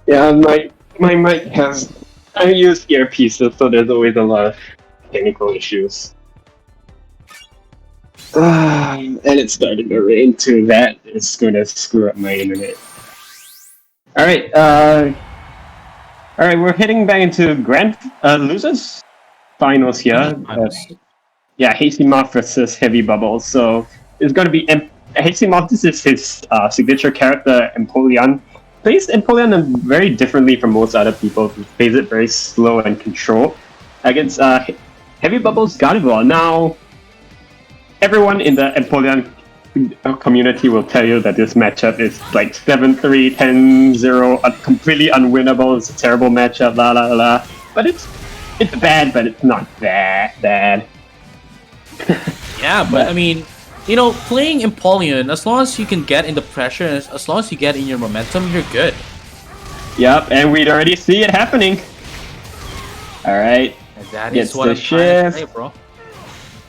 Yeah, my mic has. I use earpieces, so there's always a lot of technical issues. And it's starting to rain too. That is going to screw up my internet. All right, we're heading back into grand losers finals here. Yeah, hcmuaf versus HeavyBubbles. So it's going to be hcmuaf. This is his signature character, Empoleon. Plays Empoleon very differently from most other people who plays it very slow and controlled. Against HeavyBubbles Gardevoir. Now, everyone in the Empoleon community will tell you that this matchup is like 7-3, 10-0, completely unwinnable. It's a terrible matchup, la la la. But it's bad, but it's not that bad. Yeah, but I mean, you know, playing Empoleon, as long as you can get in the pressure, and as long as you get in your momentum, you're good. Yep, and we'd already see it happening. Alright. That is what I'm trying to say, bro.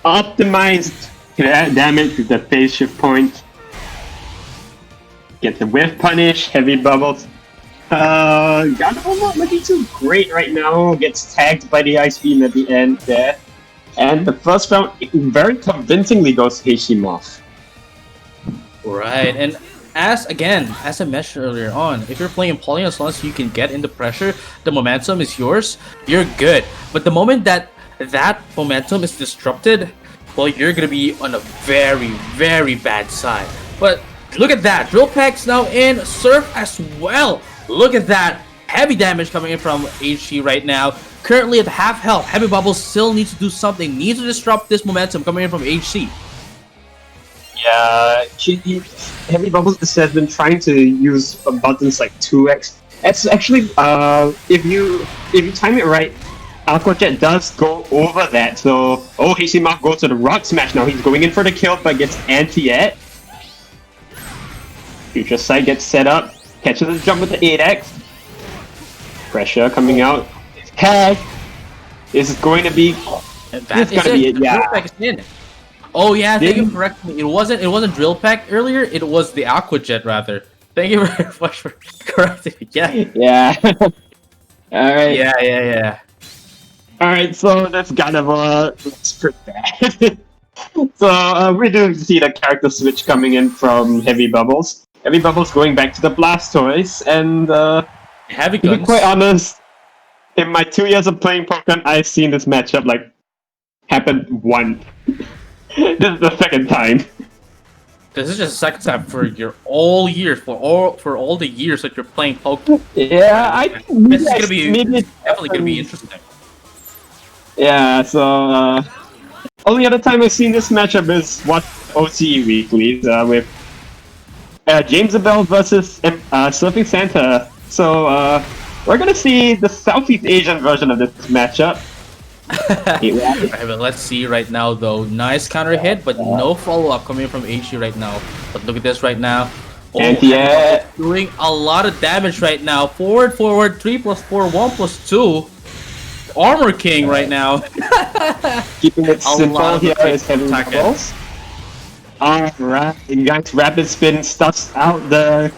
Optimized damage with the phase shift point. Get the whiff punish, HeavyBubbles. Gardevoir not looking too great right now. Gets tagged by the ice beam at the end there. And the first round very convincingly goes to hcmuaf. Right, and as I mentioned earlier on, if you're playing Empoleon, as long as you can get in the pressure, the momentum is yours, you're good. But the moment that momentum is disrupted, well, you're gonna be on a very, very bad side. But look at that, Drill Peck's now in, Surf as well. Look at that, heavy damage coming in from HG right now. Currently at half health, HeavyBubbles still needs to do something, needs to disrupt this momentum coming in from HC. Yeah, HeavyBubbles has been trying to use buttons like 2x. It's actually, if you time it right, Aqua Jet does go over that. So, hcmuaf goes to the Rock Smash now. He's going in for the kill, but gets anti-ed. Future Sight gets set up, catches the jump with the 8x. Pressure coming out. Tag is going to be. That is it. Yeah. Oh yeah, thank you for correcting me. It wasn't Drill Peck earlier. It was the Aqua Jet rather. Thank you very much for correcting me. Yeah. Yeah. All right. Yeah. All right. So that's Gardevoir. Let's pretty bad. So we do see the character switch coming in from HeavyBubbles. HeavyBubbles going back to the Blastoise, and Heavy to guns. be quite honest, in my 2 years of playing Pokken, I've seen this matchup like happen once. This is the second time. This is just the second time for your all years, for all the years that you're playing Pokken. Yeah, I think this is gonna be definitely gonna be interesting. Yeah, so only other time I've seen this matchup is what OC Weeklies with James Abel versus Surfing Santa. So we're gonna see the Southeast Asian version of this matchup. Right, but let's see right now though. Nice counter hit, but no follow-up coming from HG right now. But look at this right now. Doing a lot of damage right now. Forward, 3 + 4, 1 + 2. Armor King right now. Keeping it simple here is HeavyBubbles. Alright, guys, Rapid Spin stuffs out the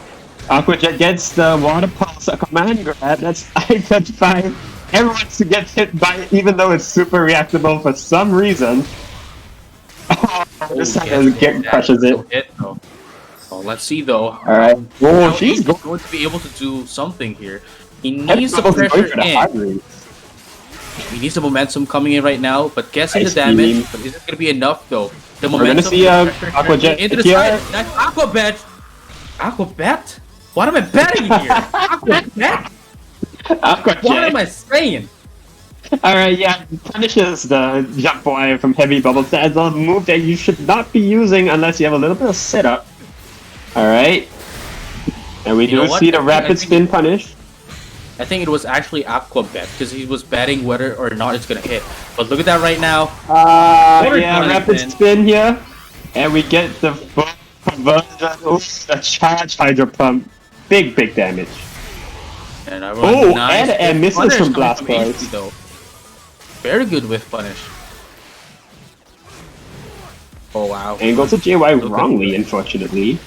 Aqua Jet, gets the Water Pulse, a command grab. That's I-touch 5. Everyone gets hit by it, even though it's super reactable for some reason. This time crushes it. Oh, let's see though. Alright. Whoa, she's going to be able to do something here. He needs the pressure in. He needs the momentum coming in right now, but guessing the damage. But is it going to be enough though? The momentum. We're gonna see Aqua Jet into the side. That's Aqua Bet. Aqua Bet? What am I betting here? Aqua Bet? What am I saying? Alright, yeah, punishes the jump wire from HeavyBubbles. That is a move that you should not be using unless you have a little bit of setup. Alright. And we do see the rapid spin punish. I think it was actually Aqua Bet because he was betting whether or not it's gonna hit. But look at that right now. Yeah, rapid spin here. And we get the full conversion. Oh, the charge Hydro Pump. Big damage. And nice and misses from Blastoise. Very good with punish. Oh wow. And goes to JY wrongly, unfortunately.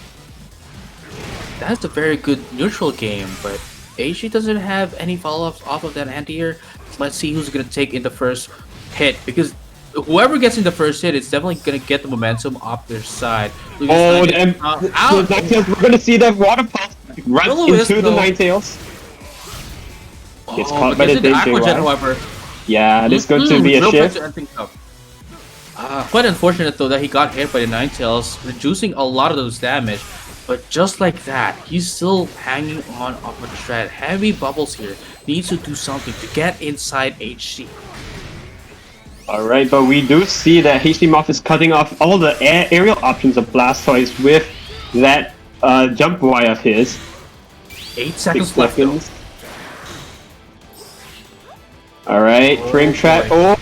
that's a very good neutral game, but HG doesn't have any follow-ups off of that anti-air. Let's see who's gonna take in the first hit, because whoever gets in the first hit is definitely gonna get the momentum off their side. Oh, and the Ninetales, we're gonna see the water pulse run into the Ninetales. Gets caught by the danger, however. Yeah, this is going to be a shift. Quite unfortunate though that he got hit by the Ninetales, reducing a lot of those damage. But just like that, he's still hanging on off of the thread. HeavyBubbles here needs to do something to get inside HC. Alright, but we do see that hcmuaf is cutting off all the aerial options of Blastoise with that jump wire of his. 8 seconds left. Alright, frame trap. Oh,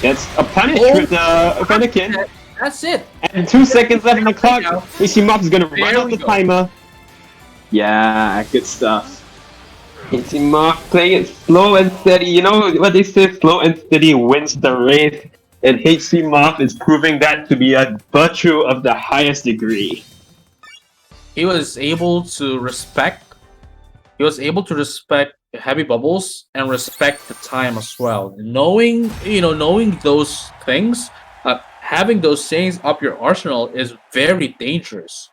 that's a punish with the Fennekin. That's it. And 2 seconds left on the clock. hcmuaf is gonna run out the timer. Yeah, good stuff. hcmuaf playing it slow and steady. You know what they say, slow and steady wins the race. And hcmuaf is proving that to be a virtue of the highest degree. He was able to respect HeavyBubbles and respect the time as well. Knowing those things, having those things up your arsenal is very dangerous.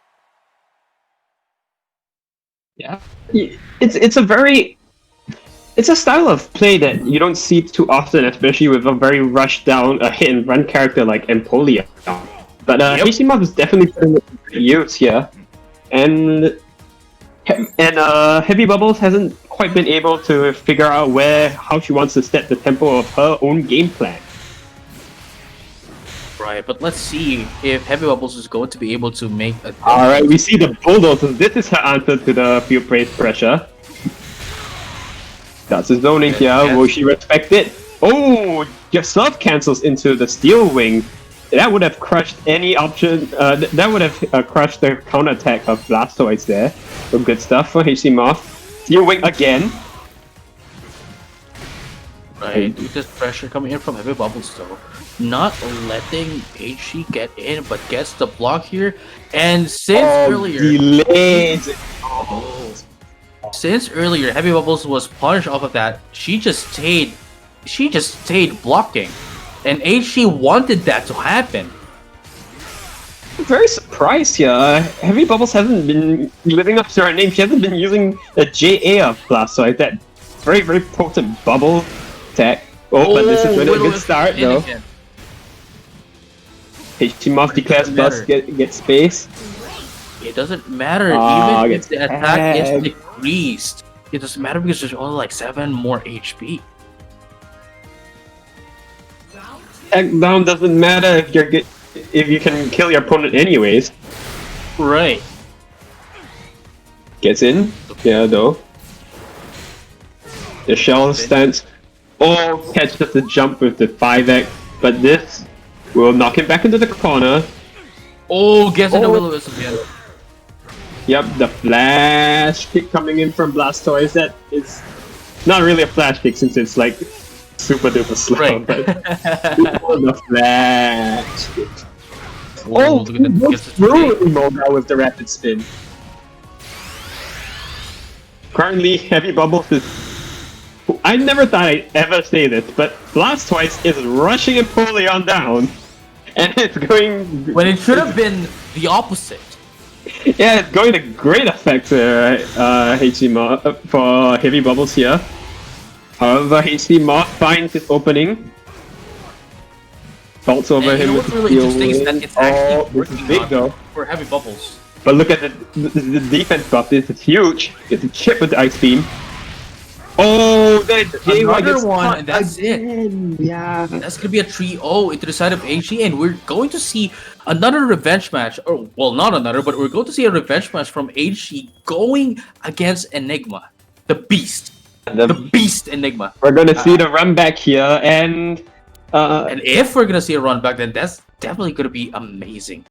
Yeah, it's a style of play that you don't see too often, especially with a very rushed down hit and run character like Empoleon. But hcmuaf is definitely putting it to use here, and HeavyBubbles hasn't quite been able to figure out how she wants to set the tempo of her own game plan. Right, but let's see if HeavyBubbles is going to be able to make a... Alright, we see the bulldozer. This is her answer to the field praise pressure. That's his zoning here. Will she respect it? Oh, yourself cancels into the steel wing. That would have crushed any option. That would have crushed the counterattack of Blastoise there. Some good stuff for hcmuaf. Steel wing again. Right, with this pressure coming in from HeavyBubbles though. Not letting HG get in, but gets the block here. And since earlier... delayed! Since earlier, HeavyBubbles was punished off of that, she just stayed blocking. And HG wanted that to happen. I'm very surprised here. HeavyBubbles hasn't been living up to her name. She hasn't been using the JA of Blastoise, that very, very potent bubble attack. Oh, but this is a good start though. hcmuaf declares first, get space. It doesn't matter, even if the attack tagged. is decreased. It doesn't matter because there's only like 7 more HP. Tag down doesn't matter if you can kill your opponent anyways. Right. Gets in. Yeah, though. The shell stance. Oh, catches the jump with the 5x, but this will knock him back into the corner. Oh, gets in the will-o-wisp again. Yep, the flash kick coming in from Blastoise. That is not really a flash kick since it's like super duper slow. Right. But the flash kick. Oh, Moga with the rapid spin. Currently, HeavyBubbles is... I never thought I'd ever say this, but Blastoise is rushing Empoleon down, and it's going... When it should have been the opposite. Yeah, it's going to great effect for HeavyBubbles here. However, hcmuaf finds his opening. Falls over him with what's really interesting is that it's actually working big though for HeavyBubbles. But look at the defense buff. This is huge. It's a chip with the ice beam. Oh, another one, and that's again. it. Yeah, that's gonna be a 3-0 into the side of HG, and we're going to see another revenge match. Or well, not another, but we're going to see a revenge match from HG going against Enigma, the Beast, the Beast Enigma. We're gonna see the run back here, and if we're gonna see a run back, then that's definitely gonna be amazing.